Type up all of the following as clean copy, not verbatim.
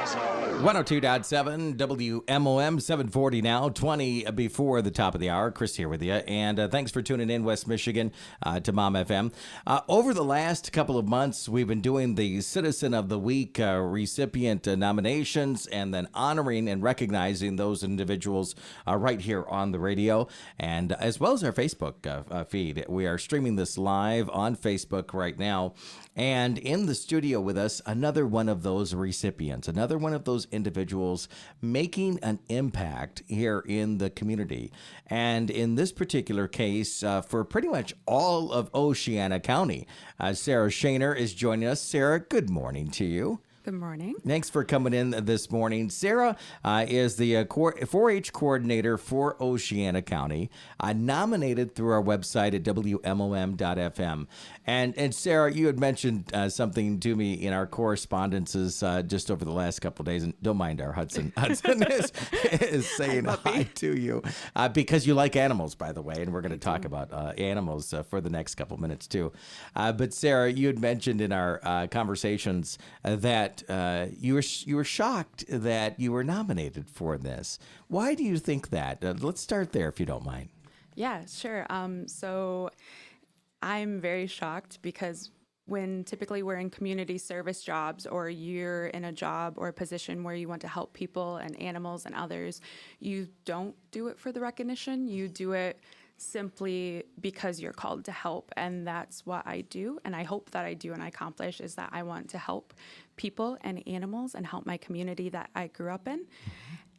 102.7 WMOM 740 now, 20 before the top of the hour. Chris here with you, and thanks for tuning in, West Michigan, to Mom FM. Over the last couple of months, we've been doing the Citizen of the Week recipient nominations and then honoring and recognizing those individuals right here on the radio, and as well as our Facebook feed. We are streaming this live on Facebook right now. And in the studio with us, another one of those recipients, another one of those individuals making an impact here in the community. And in this particular case, for pretty much all of Oceana County, Sarah Schaner is joining us. Sarah, good morning to you. Good morning. Thanks for coming in this morning. Sarah is the 4-H coordinator for Oceana County, nominated through our website at WMOM.FM. And Sarah, you had mentioned something to me in our correspondences just over the last couple of days, and don't mind our Hudson. Hudson is saying hi to you because you like animals, by the way, and we're going to talk about animals for the next couple minutes too. But Sarah, you had mentioned in our conversations that you were shocked that you were nominated for this. Why do you think that? Let's start there, if you don't mind. Yeah, sure. So I'm very shocked because when typically we're in community service jobs or you're in a job or a position where you want to help people and animals and others, you don't do it for the recognition. You do it simply because you're called to help, and that's what I do, and I hope that I do and I accomplish is that I want to help people and animals and help my community that I grew up in.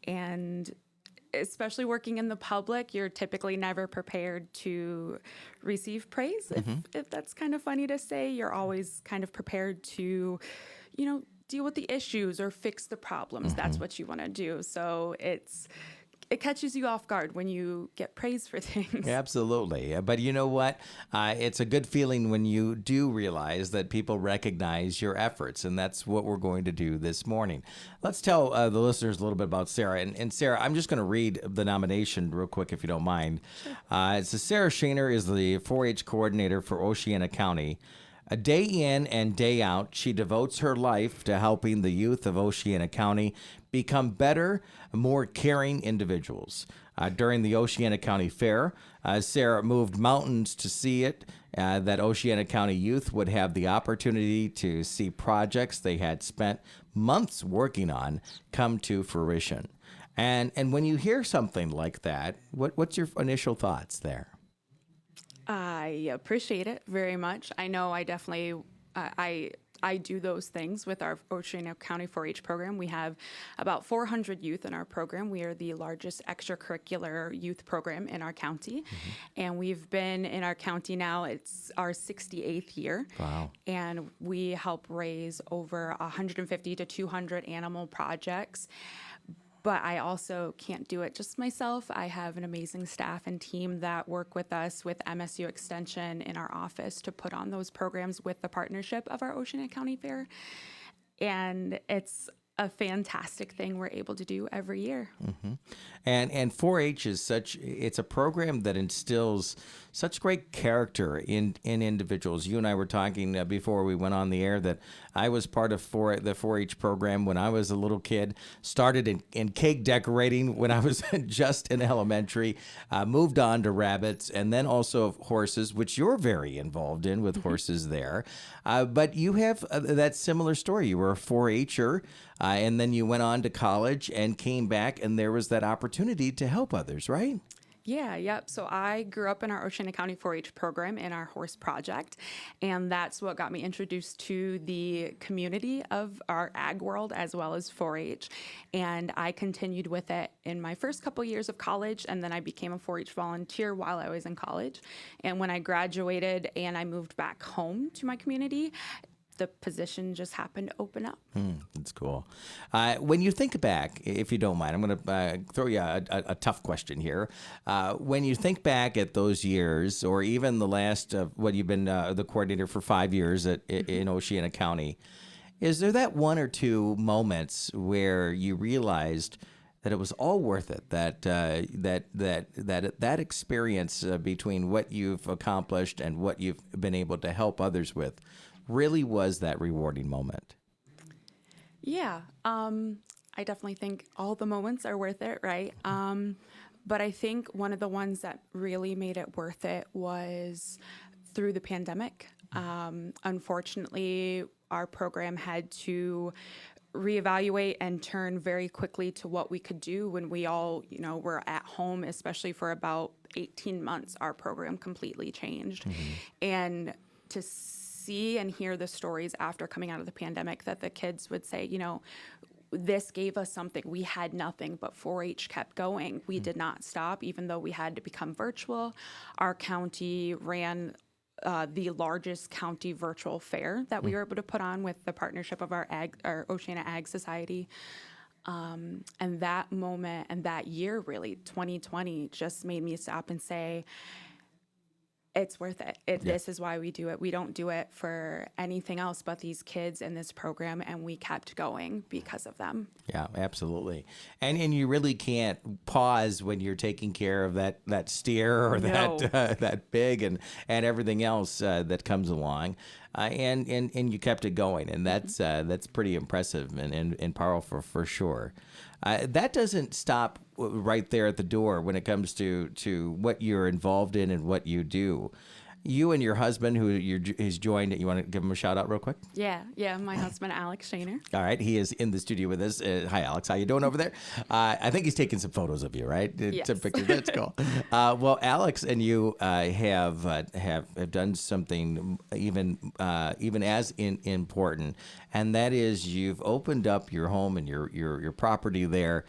And especially working in the public, you're typically never prepared to receive praise. If that's kind of funny to say, you're always kind of prepared to, deal with the issues or fix the problems. That's what you want to do. So it catches you off guard when you get praise for things. Absolutely. But you know what? It's a good feeling when you do realize that people recognize your efforts, and that's what we're going to do this morning. Let's tell the listeners a little bit about Sarah. And Sarah, I'm just going to read the nomination real quick, if you don't mind. Sure. It says, Sarah Schaner is the 4-H coordinator for Oceana County. A day in and day out, she devotes her life to helping the youth of Oceana County become better, more caring individuals. During the Oceana County Fair, Sarah moved mountains to see it, that Oceana County youth would have the opportunity to see projects they had spent months working on come to fruition. And when you hear something like that, what's your initial thoughts there? I appreciate it very much. I know I definitely, I do those things with our Oceana County 4-H program. We have about 400 youth in our program. We are the largest extracurricular youth program in our county. And we've been in our county now, it's our 68th year. Wow. And we help raise over 150 to 200 animal projects. But I also can't do it just myself. I have an amazing staff and team that work with us with MSU Extension in our office to put on those programs with the partnership of our Oceana County Fair. And it's a fantastic thing we're able to do every year. And 4-H is it's a program that instills such great character in individuals. You and I were talking before we went on the air that I was part of the 4-H program when I was a little kid, started in cake decorating when I was just in elementary, moved on to rabbits, and then also horses, which you're very involved in with horses there. But you have that similar story. You were a 4-H'er, and then you went on to college and came back, and there was that opportunity to help others, right? Yeah, yep. So I grew up in our Oceana County 4-H program in our horse project, and that's what got me introduced to the community of our ag world as well as 4-H. And I continued with it in my first couple years of college, and then I became a 4-H volunteer while I was in college. And when I graduated and I moved back home to my community, the position just happened to open up. That's cool. When you think back, if you don't mind, I'm going to throw you a tough question here. When you think back at those years, or even the last, you've been the coordinator for 5 years in Oceana County, is there that one or two moments where you realized that it was all worth it, that experience between what you've accomplished and what you've been able to help others with really was that rewarding moment? Yeah, I definitely think all the moments are worth it, right? But I think one of the ones that really made it worth it was through the pandemic. Unfortunately, our program had to reevaluate and turn very quickly to what we could do when we all, were at home, especially for about 18 months. Our program completely changed. And to see and hear the stories after coming out of the pandemic that the kids would say, this gave us something. We had nothing, but 4-H kept going. We did not stop, even though we had to become virtual. Our county ran the largest county virtual fair that we were able to put on with the partnership of our Oceana Ag Society. And that moment and that year, really, 2020, just made me stop and say, it's worth it. This is why we do it. We don't do it for anything else but these kids in this program, and we kept going because of them. Yeah, absolutely. And you really can't pause when you're taking care of that steer or No. that pig and everything else that comes along. And you kept it going, and that's pretty impressive and powerful for sure. That doesn't stop right there at the door when it comes to what you're involved in and what you do. You and your husband, he's joined, you want to give him a shout out real quick? Yeah, my husband, Alex Schaner. All right, he is in the studio with us. Hi, Alex. How you doing over there? I think he's taking some photos of you, right? Yes. Some pictures. That's cool. Well, Alex and you have done something even as important, and that is you've opened up your home and your property there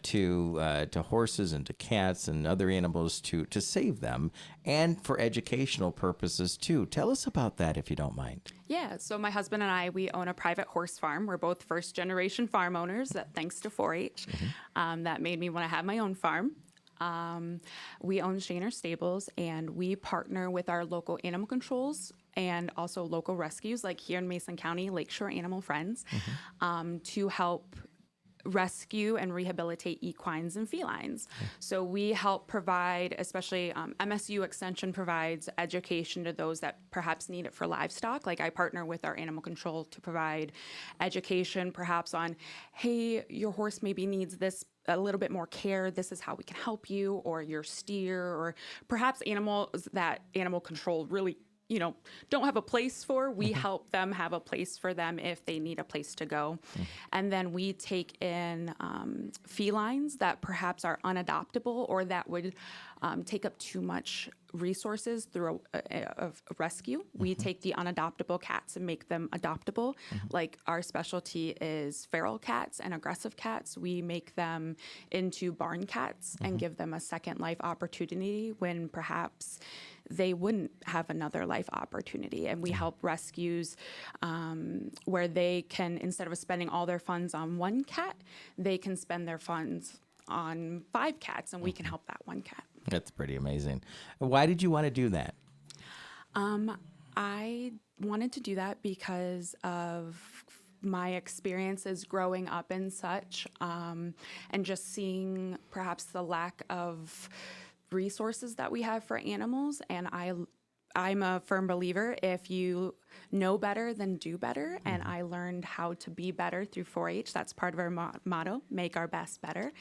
to horses and to cats and other animals to save them and for educational purposes too. Tell us about that if you don't mind. Yeah, so my husband and I, we own a private horse farm. We're both first-generation farm owners, that thanks to 4-H. That made me want to have my own farm. We own Schaner Stables, and we partner with our local animal controls and also local rescues, like here in Mason County, Lakeshore Animal Friends, to help rescue and rehabilitate equines and felines. So we help provide, especially MSU Extension provides education to those that perhaps need it for livestock. Like I partner with our animal control to provide education perhaps on, hey, your horse maybe needs this a little bit more care. This is how we can help you, or your steer, or perhaps animals that animal control really don't have a place for. We help them have a place for them if they need a place to go. And then we take in felines that perhaps are unadoptable or that would take up too much resources through a rescue. We take the unadoptable cats and make them adoptable. Like our specialty is feral cats and aggressive cats. We make them into barn cats and give them a second life opportunity when perhaps they wouldn't have another life opportunity. And we help rescues where they can, instead of spending all their funds on one cat, they can spend their funds on 5 cats, and we can help that one cat. That's pretty amazing. Why did you want to do that? I wanted to do that because of my experiences growing up and such, and just seeing perhaps the lack of resources that we have for animals. And I'm a firm believer, if you know better, then do better. And I learned how to be better through 4-H. That's part of our motto, make our best better.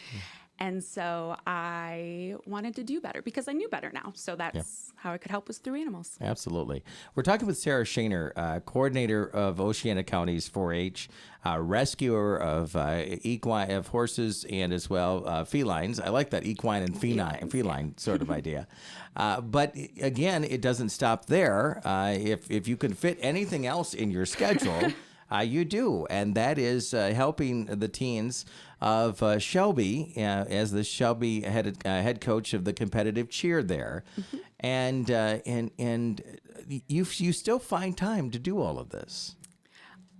And so I wanted to do better because I knew better now. So that's how I could help, was through animals. Absolutely. We're talking with Sarah Schaner, coordinator of Oceana County's 4-H, rescuer of equine, of horses and as well felines. I like that equine and feline sort of idea. But again, it doesn't stop there. If you can fit anything else in your schedule, you do, and that is helping the teens of Shelby as the Shelby head coach of the competitive cheer there, and you still find time to do all of this.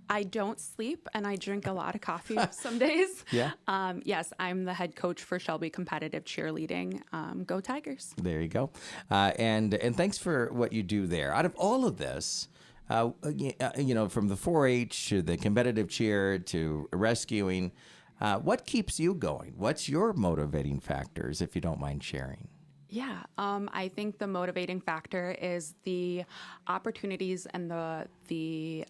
I don't sleep, and I drink a lot of coffee some days. Yeah. Yes, I'm the head coach for Shelby Competitive Cheerleading. Go Tigers! There you go, and thanks for what you do there. Out of all of this. From the 4-H to the competitive cheer to rescuing, what keeps you going? What's your motivating factors, if you don't mind sharing? Yeah, I think the motivating factor is the opportunities and the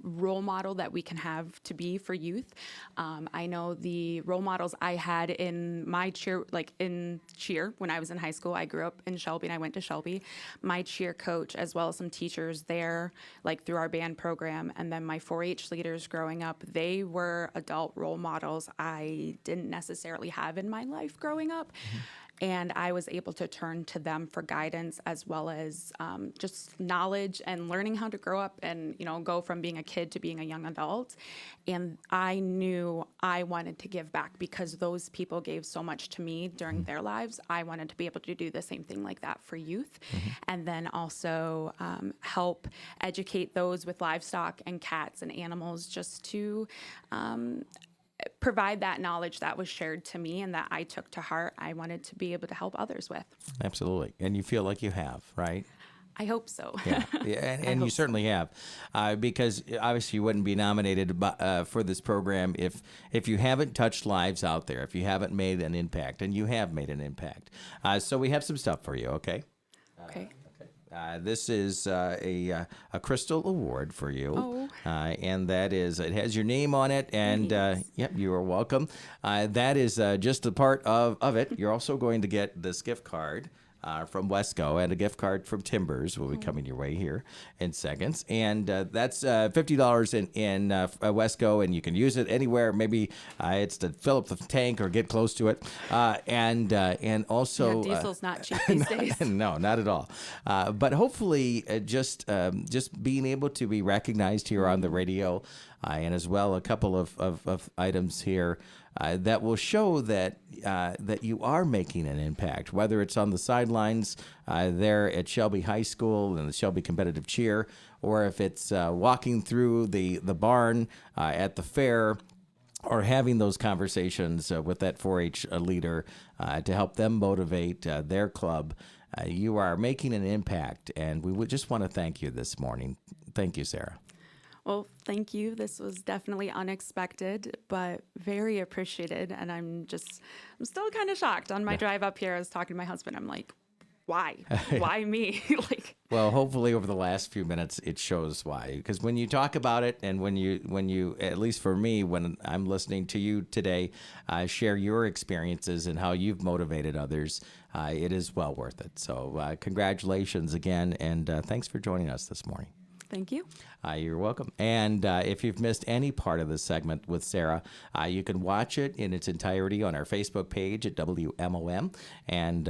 role model that we can have to be for youth. I know the role models I had in my cheer, like in cheer when I was in high school. I grew up in Shelby and I went to Shelby. My cheer coach, as well as some teachers there, like through our band program, and then my 4-H leaders growing up, they were adult role models I didn't necessarily have in my life growing up. And I was able to turn to them for guidance as well as just knowledge and learning how to grow up and, go from being a kid to being a young adult. And I knew I wanted to give back because those people gave so much to me during their lives. I wanted to be able to do the same thing like that for youth. And then also help educate those with livestock and cats and animals just to provide that knowledge that was shared to me and that I took to heart. I wanted to be able to help others with. Absolutely. And you feel like you have, right? I hope so. Yeah, and you certainly have, because obviously you wouldn't be nominated for this program if you haven't touched lives out there, if you haven't made an impact, and you have made an impact. So we have some stuff for you, okay? Okay. This is a Crystal Award for you, and that is, it has your name on it, and yep, you are welcome. That is just a part of it. You're also going to get this gift card from Wesco, and a gift card from Timbers will be coming your way here in seconds. And that's $50 in Wesco, and you can use it anywhere. Maybe it's to fill up the tank or get close to it. And also... Yeah, diesel's not cheap these days. No, not at all. But hopefully just being able to be recognized here on the radio, and as well a couple of items here that will show that that you are making an impact, whether it's on the sidelines there at Shelby High School and the Shelby Competitive Cheer, or if it's walking through the barn at the fair, or having those conversations with that 4-H leader to help them motivate their club. You are making an impact, and we would just want to thank you this morning. Thank you, Sarah. Well, thank you. This was definitely unexpected, but very appreciated. And I'm still kind of shocked. On my drive up here, I was talking to my husband. I'm like, why? Why me? Well, hopefully over the last few minutes, it shows why. Because when you talk about it, and when you, at least for me, when I'm listening to you today, share your experiences and how you've motivated others, it is well worth it. So congratulations again, and thanks for joining us this morning. Thank you. You're welcome. And if you've missed any part of this segment with Sarah, you can watch it in its entirety on our Facebook page at WMOM. And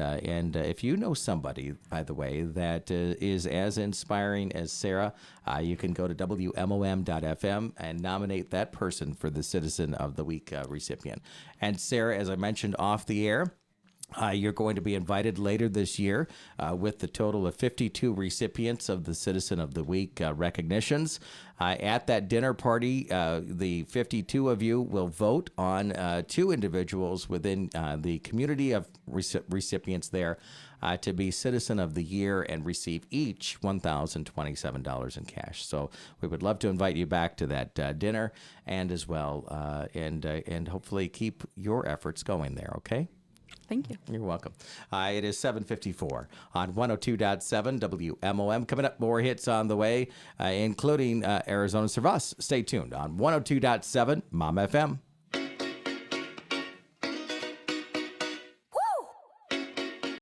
if you know somebody, by the way, that is as inspiring as Sarah, you can go to WMOM.FM and nominate that person for the Citizen of the Week recipient. And Sarah, as I mentioned off the air, you're going to be invited later this year with the total of 52 recipients of the Citizen of the Week recognitions. At that dinner party, the 52 of you will vote on 2 individuals within the community of recipients there to be Citizen of the Year and receive each $1,027 in cash. So we would love to invite you back to that dinner, and as well, and hopefully keep your efforts going there, okay? Thank you. You're welcome. It is 7:54 on 102.7 WMOM. Coming up, more hits on the way, including Arizona Servus. Stay tuned on 102.7 MOM FM.